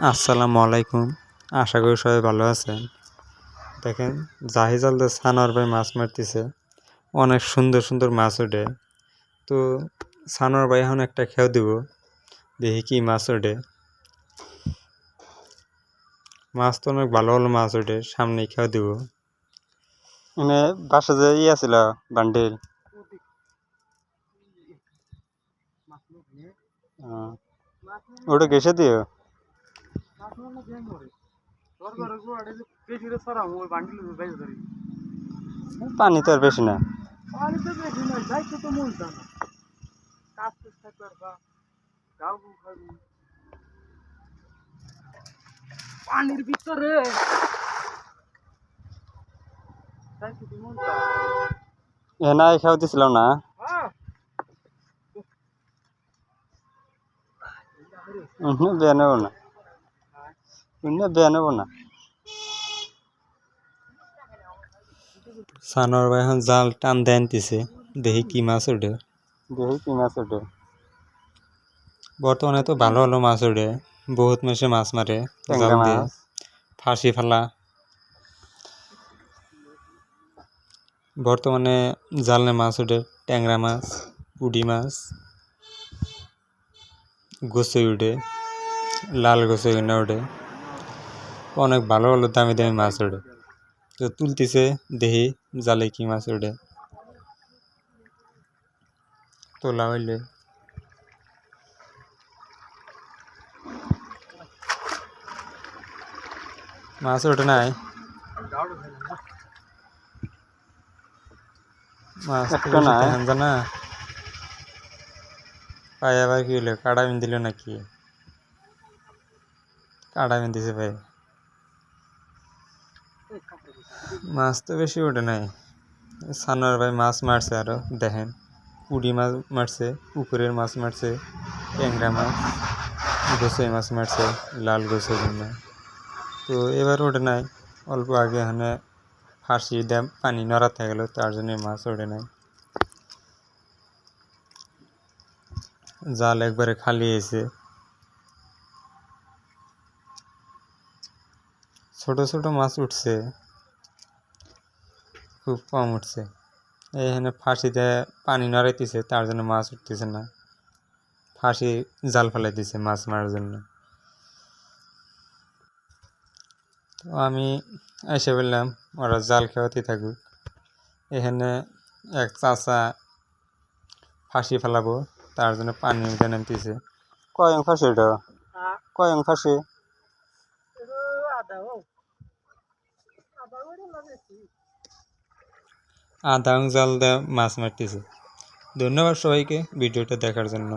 আসসালামু আলাইকুম। আশা করি সবাই ভালো আছেন। দেখেন জাহি জাল দিয়ে সানোয়ার ভাই মাছ মারতেছে। অনেক সুন্দর সুন্দর মাছ ওঠে। তো সানোয়ার ভাই এখন একটা খেয়াও দিব, দেখি কি মাছ ওঠে। মাছ তো অনেক ভালো ভালো মাছ ওঠে, সামনে খেয়াও দিব। মানে বাসা যে আছিল বান্ডিল ওটা গেছে দিও পানি তো আর বেশি না। পানির ভিতরে এনাই খেয়াও দিছিলাম না। বেয়া নেব না, বেয়া নেব না। সানোয়ার ভাই এখন জাল টান দিয়ে আনতেছে, দেখি কি মাছ ওঠে। বর্তমানে তো ভালো ভালো মাছ ওঠে, বহুত মাসে মাছ মারে জাল দিয়ে, ফাঁসি ফেলা। বর্তমানে জালে মাছ ওঠে ট্যাংরা মাছ, পুঁটি মাছ, গোসই ওঠে, লাল গোসই ওঠে। অনেক ভালো ভালো দামি দামি মাছ ওঠে। তো তুলতেছে, দেখি জালে কি মাছ ওঠে। তোলা হইলে মাছ ওঠে নাই, মাছ দেখেন জানা ভাই। আবার কি হলো, কাটা বিন দিল নাকি? কাটা বিন দিছে ভাই। মাছ তো বেশি ওঠে নাই। সানোয়ার ভাই মাছ মারছে, আরো দেখেন পুঁটি মাছ মারছে, পুকুরের মাছ মারছে, ট্যাংরা মাছ, গোসাই মাছ মারছে, লাল গোসাই জন্য। তো এবার ওঠে নাই, অল্প আগে এখানে ফাঁসি দিয়ে পানি নড়াতে গেল, তার জন্য মাছ ওঠে নাই। জাল একবারে খালি হয়েছে। ছোট ছোট মাছ উঠছে, খুব কম উঠছে। এখানে ফাঁসিতে পানি নড়াইতেছে, তার জন্য মাছ উঠতেছে না। ফাঁসি জাল ফেলাইতেছে মাছ মারার জন্য। তো আমি এসে বললাম ওরা জাল খাওয়াতে থাকুক। এখানে এক চাচা ফাঁসি ফেলাবো, তার জন্য পানি উঠে নামতেছে। কয়ং ফাঁসি ওটা, কয়ং ফাঁসি? আধা জাল দিয়ে মাছ মারতেছে। ধন্যবাদ সবাইকে ভিডিওটা দেখার জন্য।